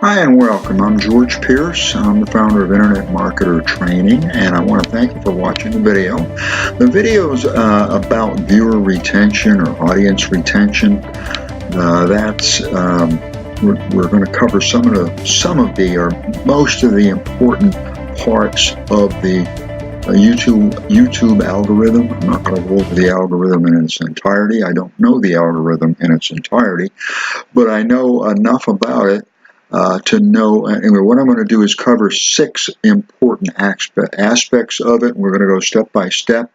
Hi and welcome. I'm George Pierce. I'm the founder of Internet Marketer Training, and I want to thank you for watching the video. The video is about viewer retention or audience retention. We're going to cover some of the or most of the important parts of the YouTube algorithm. I'm not going to go over the algorithm in its entirety. I don't know the algorithm in its entirety, but I know enough about it to know. Anyway, what I'm going to do is cover 6 important aspects of it. We're going to go step by step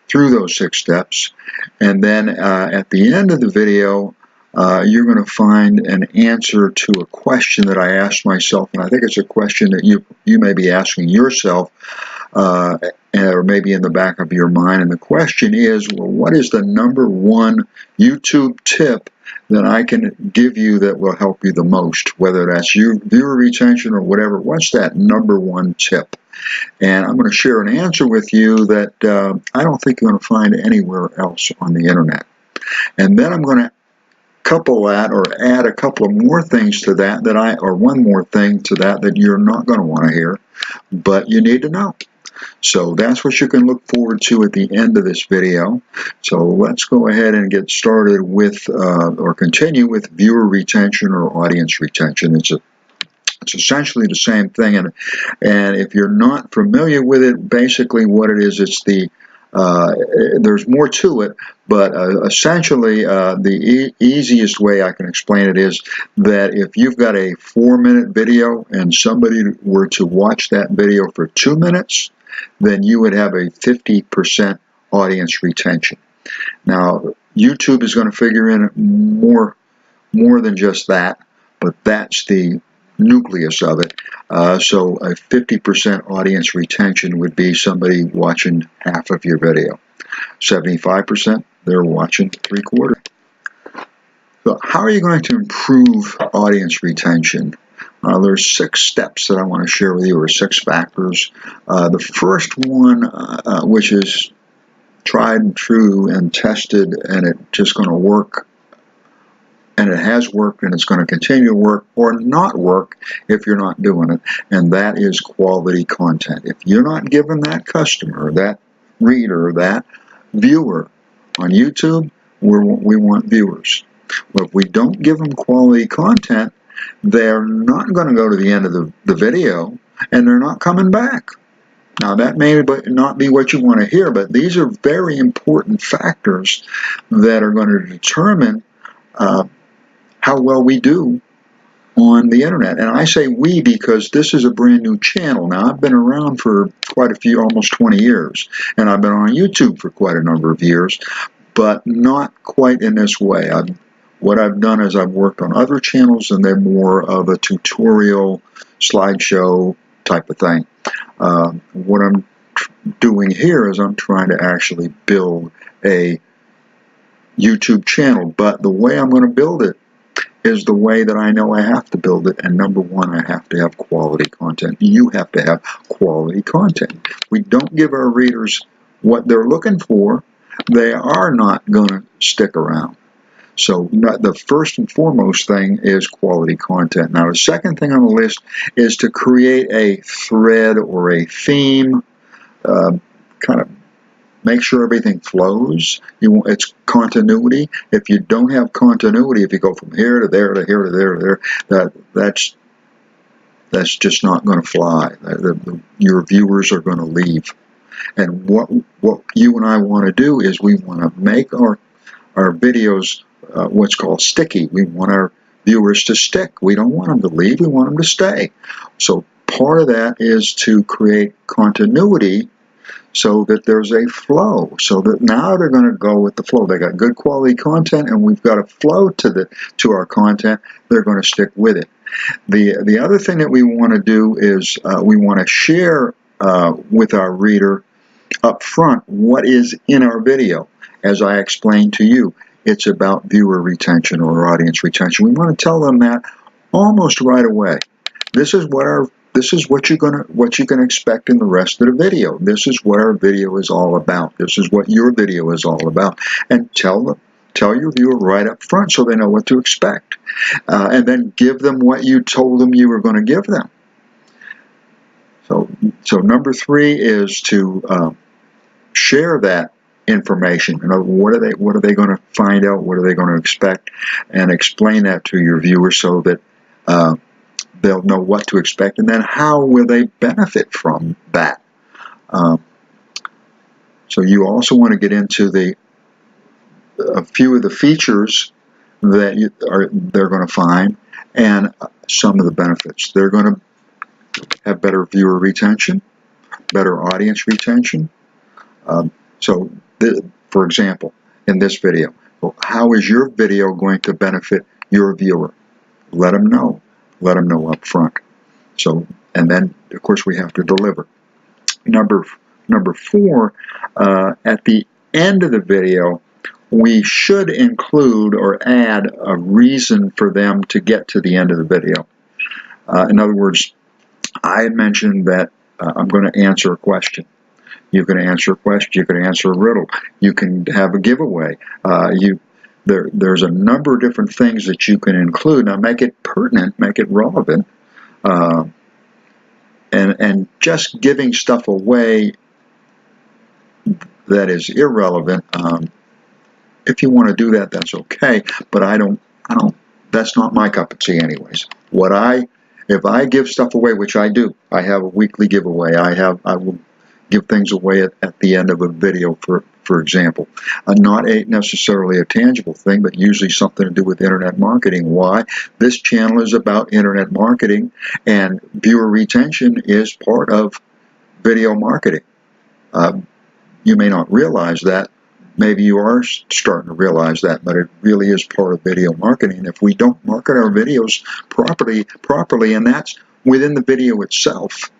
through those 6 steps, and then at the end of the video, you're going to find an answer to a question that I asked myself, and I think it's a question that you may be asking yourself, or maybe in the back of your mind. And the question is, well, what is the #1 YouTube tip that I can give you that will help you the most, whether that's viewer retention or whatever? What's that #1 tip? And I'm going to share an answer with you that I don't think you're going to find anywhere else on the internet. And then I'm going to couple that or add a couple of more things to that, or one more thing to that you're not going to want to hear, but you need to know. So that's what you can look forward to at the end of this video. So let's go ahead and get started with, or continue with viewer retention or audience retention. It's essentially the same thing, and if you're not familiar with it, basically what it is, it's there's more to it, but essentially the easiest way I can explain it is that if you've got a 4-minute video and somebody were to watch that video for 2 minutes, then you would have a 50% audience retention. Now, YouTube is going to figure in more than just that, but that's the nucleus of it. So a 50% audience retention would be somebody watching half of your video. 75%, they're watching 3/4. So how are you going to improve audience retention? There's 6 steps that I want to share with you, or 6 factors. The first one, which is tried and true and tested, and it's just going to work, and it has worked, and it's going to continue to work or not work if you're not doing it, and that is quality content. If you're not giving that customer, that reader, that viewer on YouTube, we want viewers. Well, if we don't give them quality content, they're not going to go to the end of the video, and they're not coming back. Now, that may not be what you want to hear, but these are very important factors that are going to determine how well we do on the internet. And I say we because this is a brand new channel. Now, I've been around for quite a few, almost 20 years, and I've been on YouTube for quite a number of years, but not quite in this way. What I've done is I've worked on other channels, and they're more of a tutorial, slideshow type of thing. What I'm doing here is I'm trying to actually build a YouTube channel, but the way I'm going to build it is the way that I know I have to build it. And #1, I have to have quality content. You have to have quality content. We don't give our readers what they're looking for, they are not going to stick around. So the first and foremost thing is quality content. Now, the second thing on the list is to create a thread or a theme, kind of make sure everything flows. It's continuity. If you don't have continuity, if you go from here to there to here to there to there, that's just not going to fly. Your viewers are going to leave. And what you and I want to do is we want to make our videos what's called sticky. We want our viewers to stick. We don't want them to leave. We want them to stay. So part of that is to create continuity so that there's a flow, so that now they're going to go with the flow. They got good quality content, and we've got a flow to our content. They're going to stick with it. The other thing that we want to do is we want to share with our reader up front what is in our video. As I explained to you, it's about viewer retention or audience retention. We want to tell them that almost right away. This is what you can expect in the rest of the video. This is what our video is all about. This is what your video is all about. And tell your viewer right up front so they know what to expect. and then give them what you told them you were going to give them. So number 3 is to share that information. You know, what are they going to find out? What are they going to expect? And explain that to your viewers so that they'll know what to expect, and then how will they benefit from that. So you also want to get into a few of the features that they're going to find, and some of the benefits. They're going to have better viewer retention, better audience retention. For example, in this video, how is your video going to benefit your viewer? Let them know. Let them know up front. So, and then of course we have to deliver. Number 4, at the end of the video, we should include or add a reason for them to get to the end of the video. In other words, I had mentioned that I'm going to answer a question. You can answer a question. You can answer a riddle. You can have a giveaway. There's a number of different things that you can include. Now, make it pertinent, make it relevant, and just giving stuff away that is irrelevant. If you want to do that, that's okay. But I don't. That's not my cup of tea, anyways. If I give stuff away, which I do, I have a weekly giveaway. I will give things away at the end of a video, for example. Not necessarily a tangible thing, but usually something to do with internet marketing. Why? This channel is about internet marketing, and viewer retention is part of video marketing. You may not realize that. Maybe you are starting to realize that, but it really is part of video marketing. If we don't market our videos properly, and that's within the video itself,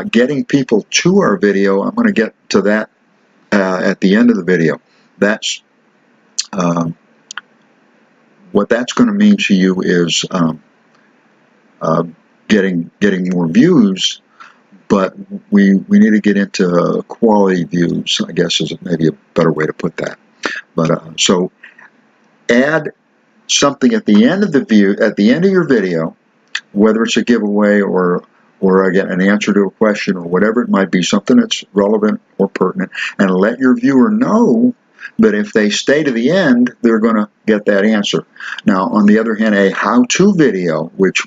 getting people to our video, I'm going to get to that at the end of the video. That's what that's going to mean to you is getting more views, but we need to get into quality views, I guess is maybe a better way to put that. But so add something at the end of your video, whether it's a giveaway or again an answer to a question or whatever it might be, something that's relevant or pertinent, and let your viewer know that if they stay to the end, they're going to get that answer. Now, on the other hand, a how-to video, which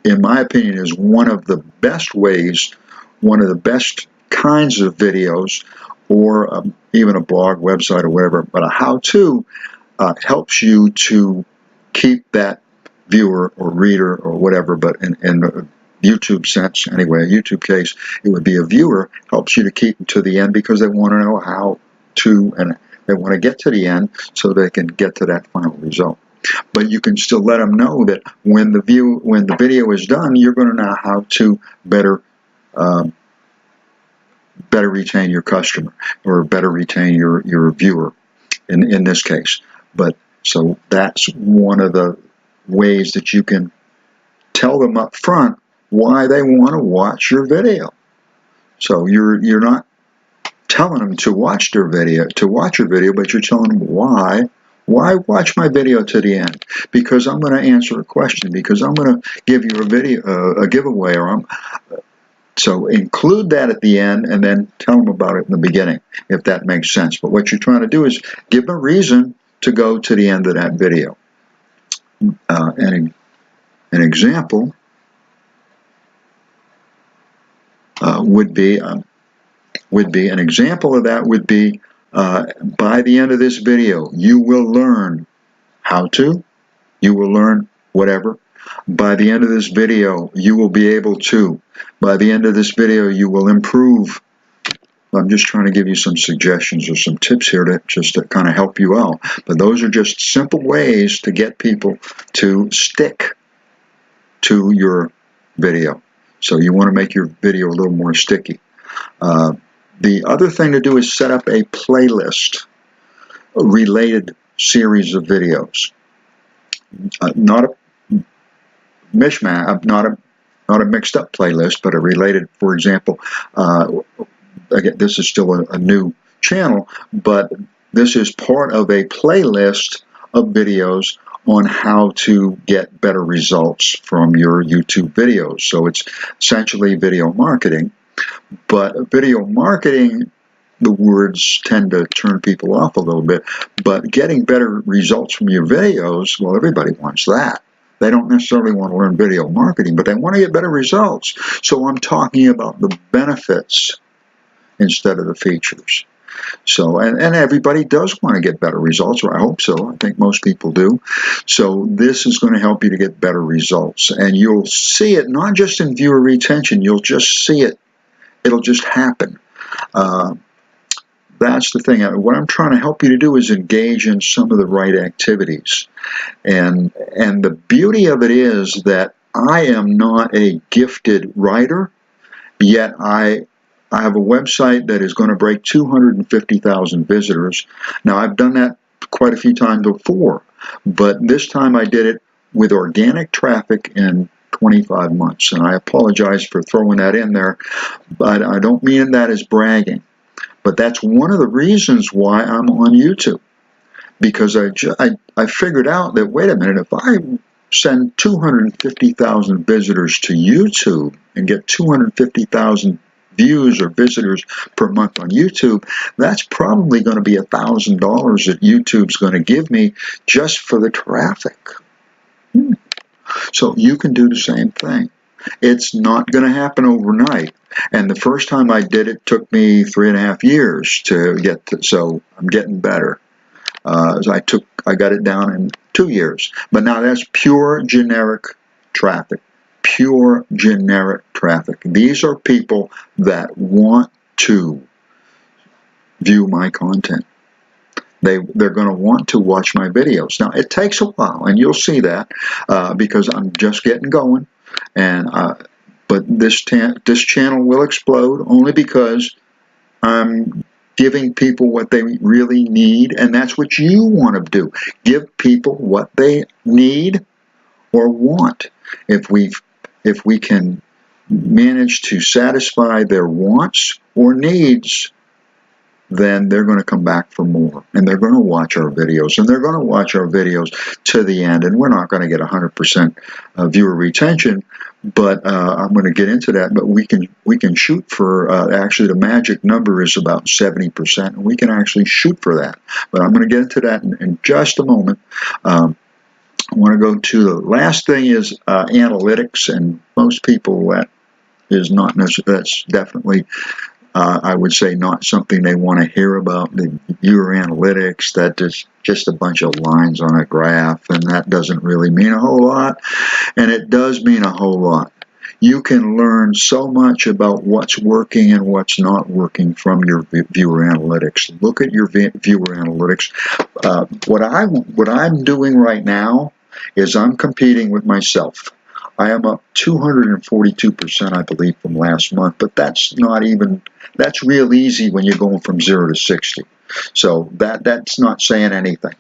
in my opinion is one of the best ways, one of the best kinds of videos, or even a blog, website, or whatever, but a how-to helps you to keep that viewer or reader or whatever, but in the YouTube sense, anyway, a YouTube case, it would be a viewer, helps you to keep them to the end because they want to know how to, and they want to get to the end so they can get to that final result. But you can still let them know that when the video is done, you're going to know how to better retain your customer, or better retain your viewer in this case. But so that's one of the ways that you can tell them up front why they want to watch your video. So you're not telling them to watch your video, but you're telling them why watch my video to the end? Because I'm going to answer a question, because I'm going to give you a giveaway, so include that at the end and then tell them about it in the beginning, if that makes sense. But what you're trying to do is give them a reason to go to the end of that video. And an example would be an example of that would be by the end of this video, you will learn how to, you will learn whatever. By the end of this video, you will be able to. By the end of this video, you will improve. I'm just trying to give you some suggestions or some tips here to kind of help you out. But those are just simple ways to get people to stick to your video. So you want to make your video a little more sticky. The other thing to do is set up a playlist, a related series of videos. Not a mishmash, not a mixed up playlist, but a related, for example, again, this is still a new channel, but this is part of a playlist of videos on how to get better results from your YouTube videos. So it's essentially video marketing, but video marketing, the words tend to turn people off a little bit, but getting better results from your videos, well, everybody wants that. They don't necessarily want to learn video marketing, but they want to get better results. So I'm talking about the benefits instead of the features. So, and everybody does want to get better results, or I hope so. I think most people do. So this is going to help you to get better results. And you'll see it not just in viewer retention, you'll just see it. It'll just happen. That's the thing. What I'm trying to help you to do is engage in some of the right activities. And the beauty of it is that I am not a gifted writer, yet I have a website that is going to break 250,000 visitors. Now, I've done that quite a few times before, but this time I did it with organic traffic in 25 months. And I apologize for throwing that in there, but I don't mean that as bragging. But that's one of the reasons why I'm on YouTube, because I figured out that, wait a minute, if I send 250,000 visitors to YouTube and get 250,000 views or visitors per month on YouTube, that's probably going to be $1,000 that YouTube's going to give me just for the traffic. So you can do the same thing. It's not going to happen overnight. And the first time I did it took me 3.5 years to get to, so I'm getting better. I got it down in 2 years. But now that's pure generic traffic. Pure generic traffic. These are people that want to view my content. They're going to want to watch my videos. Now, it takes a while, and you'll see that because I'm just getting going. And but this channel will explode only because I'm giving people what they really need, and that's what you want to do. Give people what they need or want. If we can manage to satisfy their wants or needs, then they're going to come back for more, and they're going to watch our videos, and they're going to watch our videos to the end. And we're not going to get 100% viewer retention, but I'm going to get into that. But we can shoot for actually the magic number is about 70%, and we can actually shoot for that. But I'm going to get into that in just a moment. I want to go to the last thing is analytics, and most people that is not necessarily, that's definitely I would say not something they want to hear about. The viewer analytics, that is just a bunch of lines on a graph, and that doesn't really mean a whole lot. And it does mean a whole lot. You can learn so much about what's working and what's not working from your viewer analytics. Look at your viewer analytics. What I'm doing right now is I'm competing with myself. I am up 242%, I believe, from last month, but that's real easy when you're going from 0 to 60. So that's not saying anything,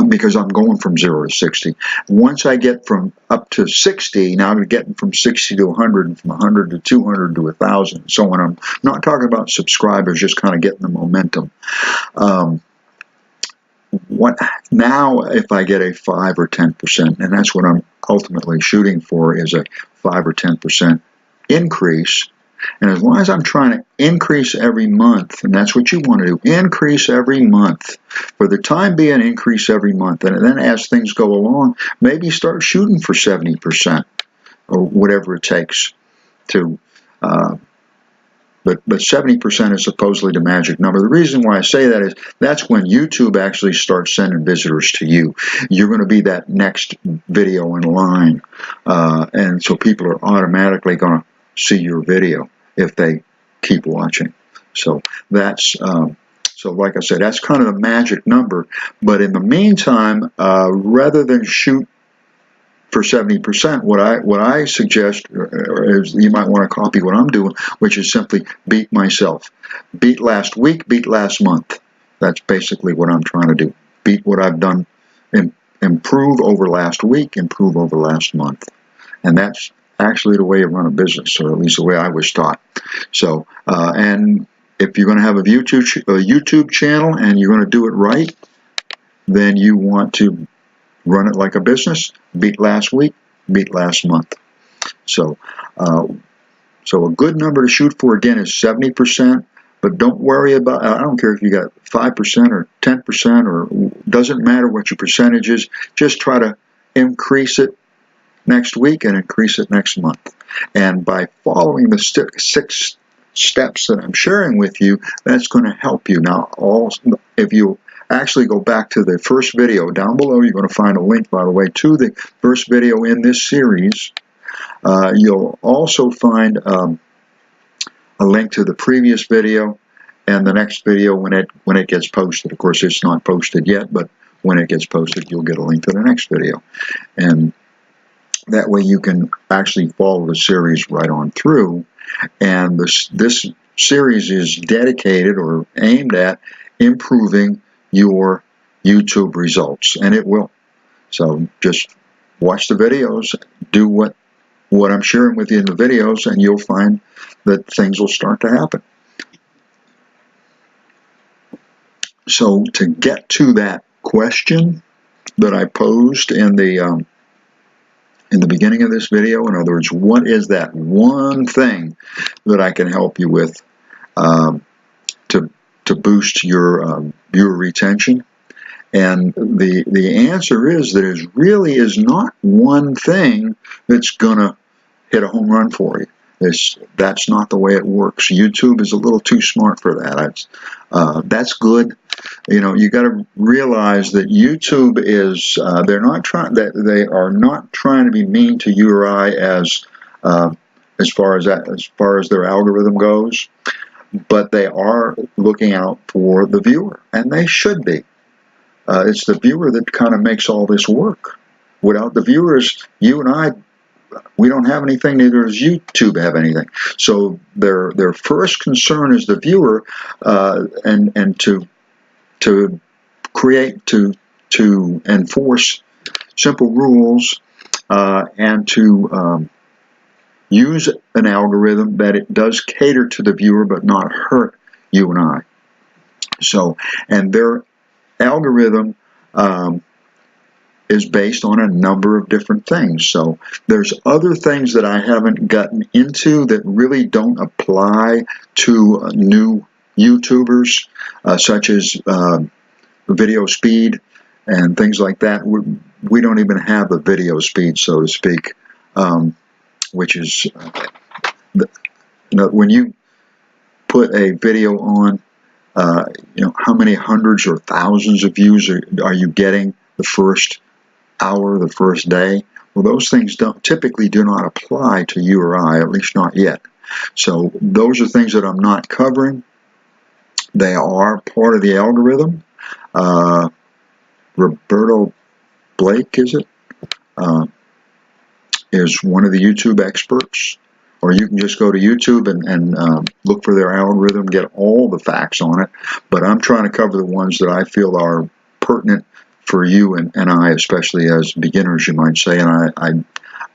because I'm going from 0 to 60. Once I get from up to 60, now I'm getting from 60 to 100, and from 100 to 200 to 1,000, so on. I'm not talking about subscribers, just kind of getting the momentum. What now if I get a 5 or 10%, and that's what I'm ultimately shooting for, is a 5 or 10% increase. And as long as I'm trying to increase every month, and that's what you want to do, increase every month. For the time being, increase every month. And then as things go along, maybe start shooting for 70% or whatever it takes to But 70% is supposedly the magic number. The reason why I say that is that's when YouTube actually starts sending visitors to you. You're going to be that next video in line. And so people are automatically going to see your video if they keep watching. So that's so like I said, that's kind of the magic number. But in the meantime, rather than shoot for 70%, what I suggest is you might want to copy what I'm doing, which is simply beat myself. Beat last week, beat last month. That's basically what I'm trying to do. Beat what I've done, improve over last week, improve over last month. And that's actually the way you run a business, or at least the way I was taught. So, and if you're going to have a YouTube channel and you're going to do it right, then you want to run it like a business. Beat last week, beat last month. So, so a good number to shoot for again is 70%. But don't worry about. I don't care if you got 5% or 10% or doesn't matter what your percentage is. Just try to increase it next week and increase it next month. And by following the 6 steps that I'm sharing with you, that's going to help you. Now, if you actually go back to the first video down below, you're going to find a link, by the way, to the first video in this series. You'll also find a link to the previous video and the next video when it gets posted. Of course, it's not posted yet, but when it gets posted, you'll get a link to the next video. And that way you can actually follow the series right on through. And this series is dedicated or aimed at improving your YouTube results, and it will. So just watch the videos, do what I'm sharing with you in the videos, and you'll find that things will start to happen. So to get to that question that I posed in the beginning of this video, in other words, what is that one thing that I can help you with to boost your viewer retention? And the answer is that it really is not one thing that's gonna hit a home run for you. That's not the way it works. YouTube is a little too smart for that. That's good. You know, you got to realize that YouTube is they are not trying to be mean to you or I as far as their algorithm goes, but they are looking out for the viewer, and they should be. It's the viewer that kind of makes all this work. Without the viewers, you and I, we don't have anything, neither does YouTube have anything. So their first concern is the viewer, and to create, to enforce simple rules, and to use an algorithm that it does cater to the viewer but not hurt you and I. So, and their algorithm is based on a number of different things. So there's other things that I haven't gotten into that really don't apply to new YouTubers, such as video speed and things like that. We don't even have a video speed, so to speak, which is when you put a video on, how many hundreds or thousands of views are you getting the first hour, the first day? Well, those things typically do not apply to you or I, at least not yet. So those are things that I'm not covering. They are part of the algorithm. Roberto Blake, is one of the YouTube experts. Or you can just go to YouTube and look for their algorithm, get all the facts on it. But I'm trying to cover the ones that I feel are pertinent for you and I, especially as beginners, you might say. And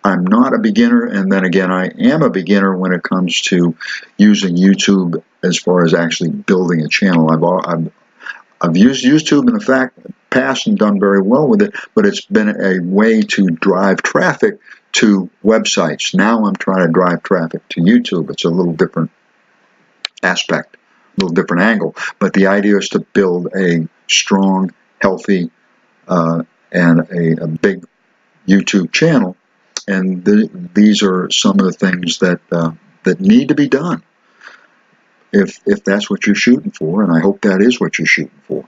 I'm not a beginner, and then again, I am a beginner when it comes to using YouTube as far as actually building a channel. I've used YouTube in the past and done very well with it, but it's been a way to drive traffic to websites. Now I'm trying to drive traffic to YouTube. It's a little different aspect, a little different angle, but the idea is to build a strong, healthy, and a big YouTube channel. And these are some of the things that need to be done if that's what you're shooting for, and I hope that is what you're shooting for.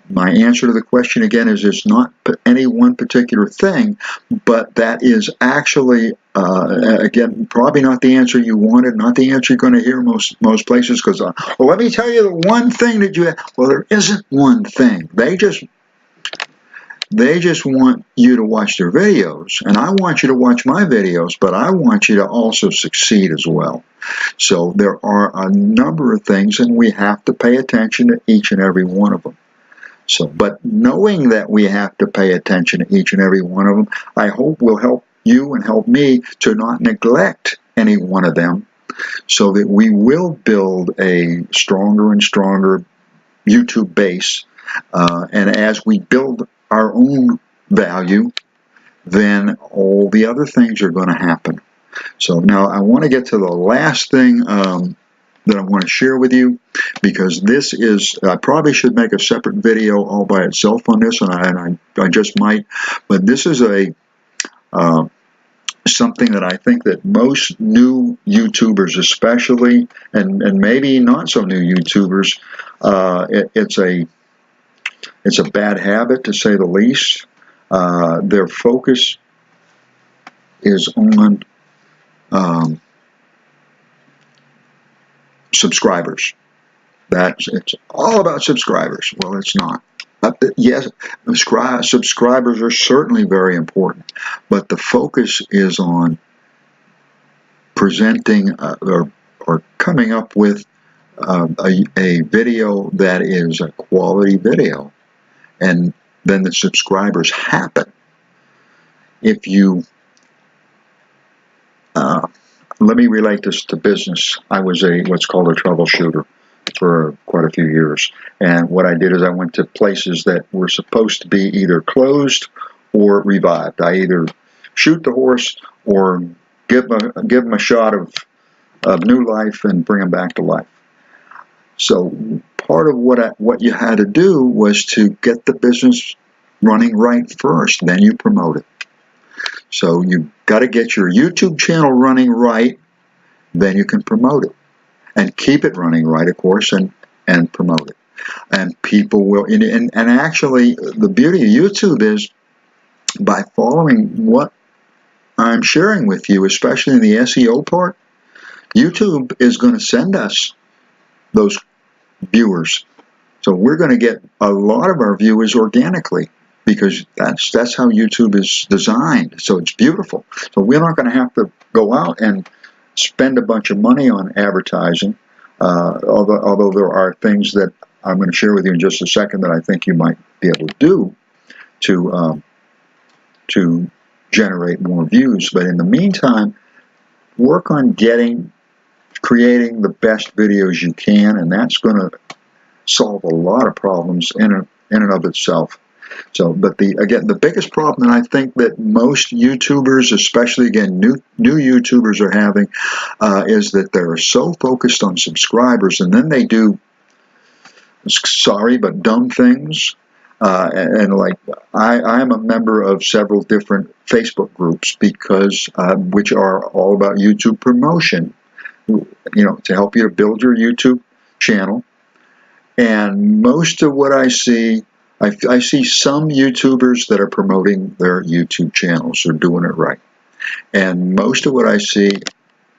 My answer to the question again is it's not any one particular thing, but that is actually again probably not the answer you wanted, not the answer you're going to hear most places. Because well, let me tell you the one thing that you have. Well, there isn't one thing. They just want you to watch their videos, and I want you to watch my videos, but I want you to also succeed as well. So there are a number of things, and we have to pay attention to each and every one of them. So, but knowing that we have to pay attention to each and every one of them, I hope will help you and help me to not neglect any one of them, so that we will build a stronger and stronger YouTube base. And as we build our own value, then all the other things are going to happen. So now I want to get to the last thing that I want to share with you, because this is, I probably should make a separate video all by itself on this, and I just might, but this is a something that I think that most new YouTubers especially, and maybe not so new YouTubers, it's a bad habit, to say the least. Their focus is on subscribers. It's all about subscribers. Well, it's not. Yes, subscribers are certainly very important, but the focus is on presenting or coming up with a video that is a quality video, and then the subscribers happen. If you let me relate this to business. I was what's called a troubleshooter for quite a few years, and what I did is I went to places that were supposed to be either closed or revived. I either shoot the horse or give them a shot of new life and bring them back to life. So part of what you had to do was to get the business running right first, then you promote it. So you've got to get your YouTube channel running right, then you can promote it. And keep it running right, of course, and promote it. And people will, and actually, the beauty of YouTube is, by following what I'm sharing with you, especially in the SEO part, YouTube is going to send us those viewers. So we're going to get a lot of our viewers organically, because that's how YouTube is designed. So it's beautiful. So we're not going to have to go out and spend a bunch of money on advertising, although there are things that I'm going to share with you in just a second that I think you might be able to do to generate more views. But in the meantime, work on creating the best videos you can, and that's going to solve a lot of problems in and of itself. So, but the biggest problem that I think that most YouTubers, especially again new YouTubers, are having is that they're so focused on subscribers, and then they do, sorry, but dumb things. And like I'm a member of several different Facebook groups because which are all about YouTube promotion, to help you to build your YouTube channel. And most of what I see some YouTubers that are promoting their YouTube channels are doing it right. And most of what I see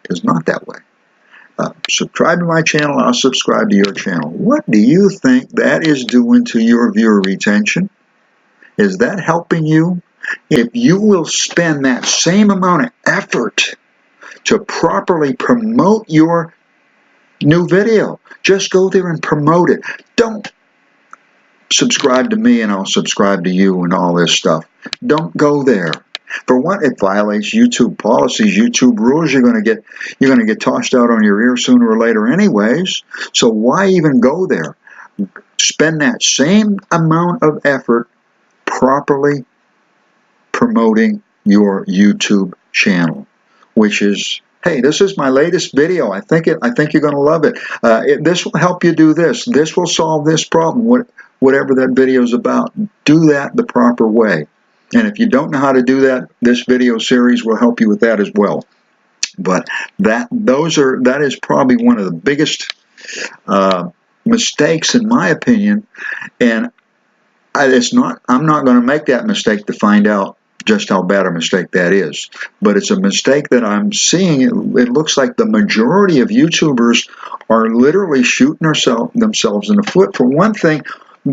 is not that way. Subscribe to my channel, I'll subscribe to your channel. What do you think that is doing to your viewer retention? Is that helping you? If you will spend that same amount of effort to properly promote your new video, just go there and promote it. Don't subscribe to me and I'll subscribe to you and all this stuff. Don't go there. For one, it violates YouTube policies, YouTube rules. You're going to get tossed out on your ear sooner or later anyways. So why even go there? Spend that same amount of effort properly promoting your YouTube channel, which is, hey, this is my latest video. I think you're going to love it. This will help you do this. This will solve this problem. Whatever that video is about, do that the proper way. And if you don't know how to do that, this video series will help you with that as well. But that is probably one of the biggest mistakes, in my opinion. And I'm not going to make that mistake to find out just how bad a mistake that is. But it's a mistake that I'm seeing. It looks like the majority of YouTubers are literally shooting themselves in the foot. For one thing,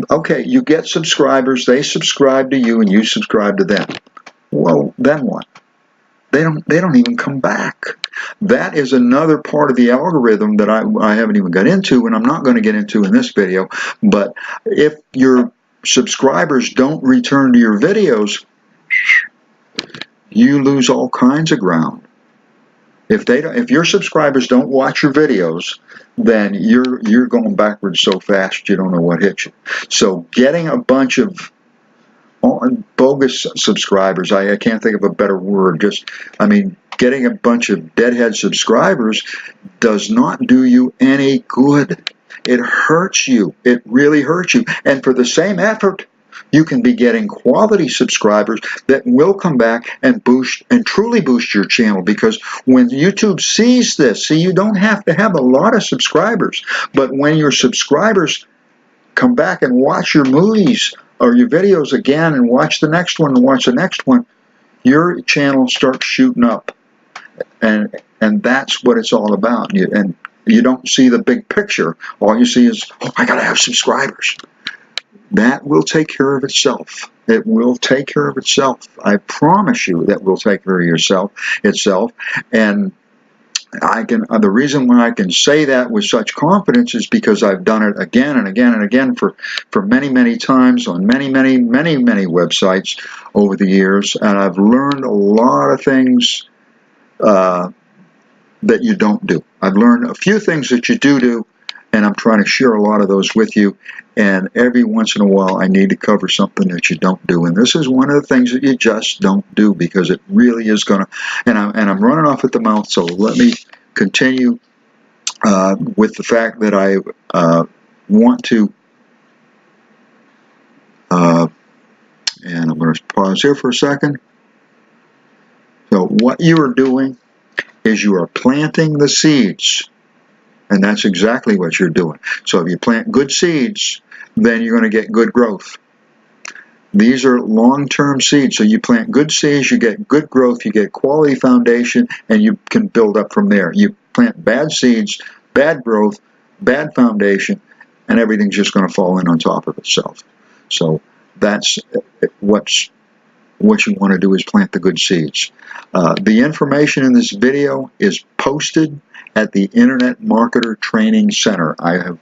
okay, you get subscribers, they subscribe to you, and you subscribe to them. Well, then what? They don't even come back. That is another part of the algorithm that I haven't even got into, and I'm not going to get into in this video. But if your subscribers don't return to your videos, you lose all kinds of ground. If your subscribers don't watch your videos, then you're going backwards so fast you don't know what hit you. So getting a bunch of bogus subscribers. I can't think of a better word. Getting a bunch of deadhead subscribers does not do you any good. It hurts you. It really hurts you. And for the same effort, you can be getting quality subscribers that will come back and truly boost your channel, because when YouTube sees this, you don't have to have a lot of subscribers, but when your subscribers come back and watch your movies or your videos again and watch the next one and watch the next one, your channel starts shooting up. And that's what it's all about. And you don't see the big picture. All you see is, oh, I got to have subscribers. That will take care of itself. It will take care of itself. I promise you that will take care of itself. And the reason why I can say that with such confidence is because I've done it again and again and again for many, many times on many, many, many, many websites over the years. And I've learned a lot of things that you don't do. I've learned a few things that you do, and I'm trying to share a lot of those with you. And every once in a while, I need to cover something that you don't do. And this is one of the things that you just don't do, because it really is going to, and I'm running off at the mouth, so let me continue with the fact that I want to, and I'm going to pause here for a second. So what you are doing is you are planting the seeds. And that's exactly what you're doing. So if you plant good seeds, then you're going to get good growth. These are long-term seeds. So you plant good seeds, you get good growth, you get quality foundation, and you can build up from there. You plant bad seeds, bad growth, bad foundation, and everything's just going to fall in on top of itself. So that's what you want to do, is plant the good seeds. The information in this video is posted at the Internet Marketer Training Center. I have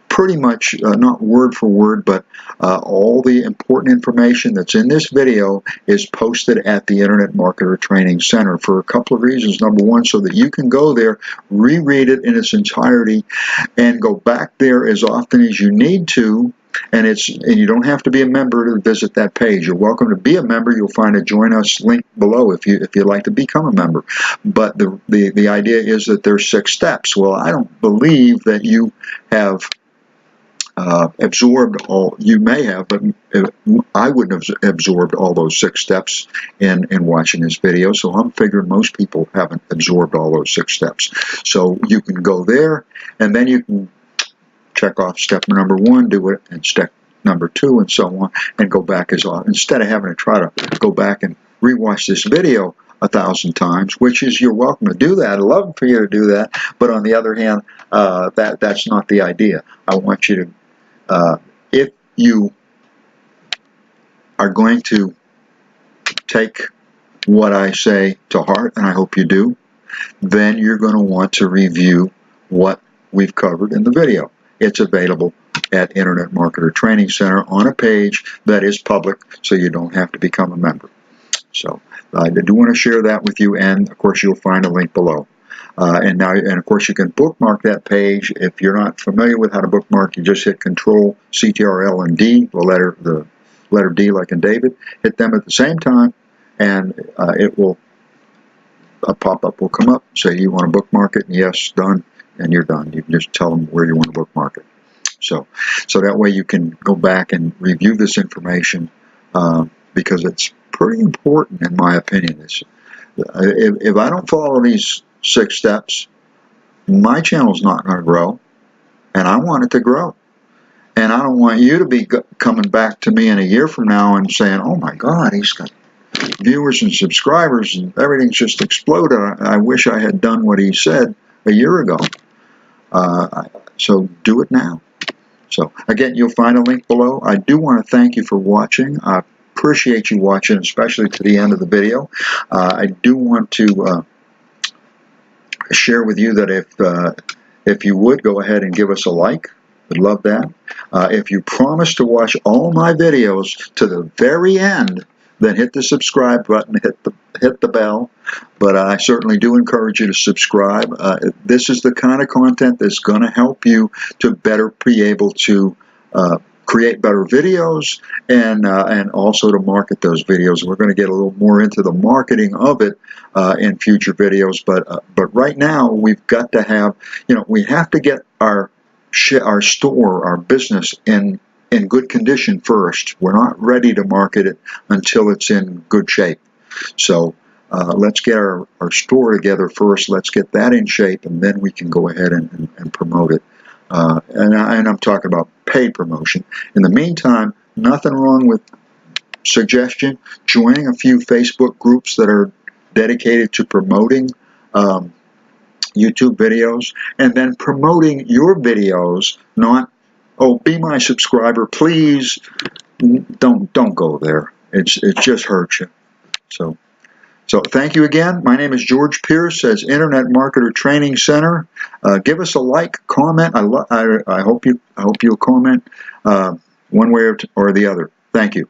pretty much, not word for word, but all the important information that's in this video is posted at the Internet Marketer Training Center for a couple of reasons. Number one, so that you can go there, reread it in its entirety, and go back there as often as you need to. And you don't have to be a member to visit that page. You're welcome to be a member. You'll find a Join Us link below if you'd like to become a member. But the idea is that there's 6 steps. Well, I don't believe that you have absorbed all. You may have, but I wouldn't have absorbed all those 6 steps in watching this video. So I'm figuring most people haven't absorbed all those 6 steps. So you can go there, and then you can check off step number 1, do it, and step number 2, and so on, and go back as often, instead of having to try to go back and rewatch this video 1,000 times, which is, you're welcome to do that. I'd love for you to do that, but on the other hand, that's not the idea. I want you to, if you are going to take what I say to heart, and I hope you do, then you're going to want to review what we've covered in the video. It's available at Internet Marketer Training Center on a page that is public, so you don't have to become a member. So I do want to share that with you, and of course you'll find a link below. And of course you can bookmark that page. If you're not familiar with how to bookmark, you just hit Control, Ctrl, and D, the letter D like in David. Hit them at the same time, and a pop-up will come up, say you want to bookmark it, and yes, done. And you're done. You can just tell them where you want to bookmark it. So that way you can go back and review this information, because it's pretty important in my opinion. If I don't follow these 6 steps, my channel's not going to grow, and I want it to grow. And I don't want you to be coming back to me in a year from now and saying, oh my God, he's got viewers and subscribers and everything's just exploded. I wish I had done what he said a year ago. So do it now. So again, you'll find a link below. I do want to thank you for watching. I appreciate you watching, especially to the end of the video. I do want to share with you that if you would go ahead and give us a like, I'd love that. If you promise to watch all my videos to the very end, then hit the subscribe button, hit the bell. But I certainly do encourage you to subscribe. This is the kind of content that's going to help you to better be able to create better videos and also to market those videos. We're going to get a little more into the marketing of it in future videos, but right now we've got to have, we have to get our store, our business in good condition first. We're not ready to market it until it's in good shape. So let's get our store together first. Let's get that in shape, and then we can go ahead and promote it. And I'm talking about paid promotion. In the meantime, nothing wrong with suggestion, joining a few Facebook groups that are dedicated to promoting YouTube videos, and then promoting your videos, not, oh, be my subscriber, please. Don't go there. It just hurts you. So thank you again. My name is George Pierce as Internet Marketer Training Center. Give us a like, comment. I hope you'll comment one way or the other. Thank you.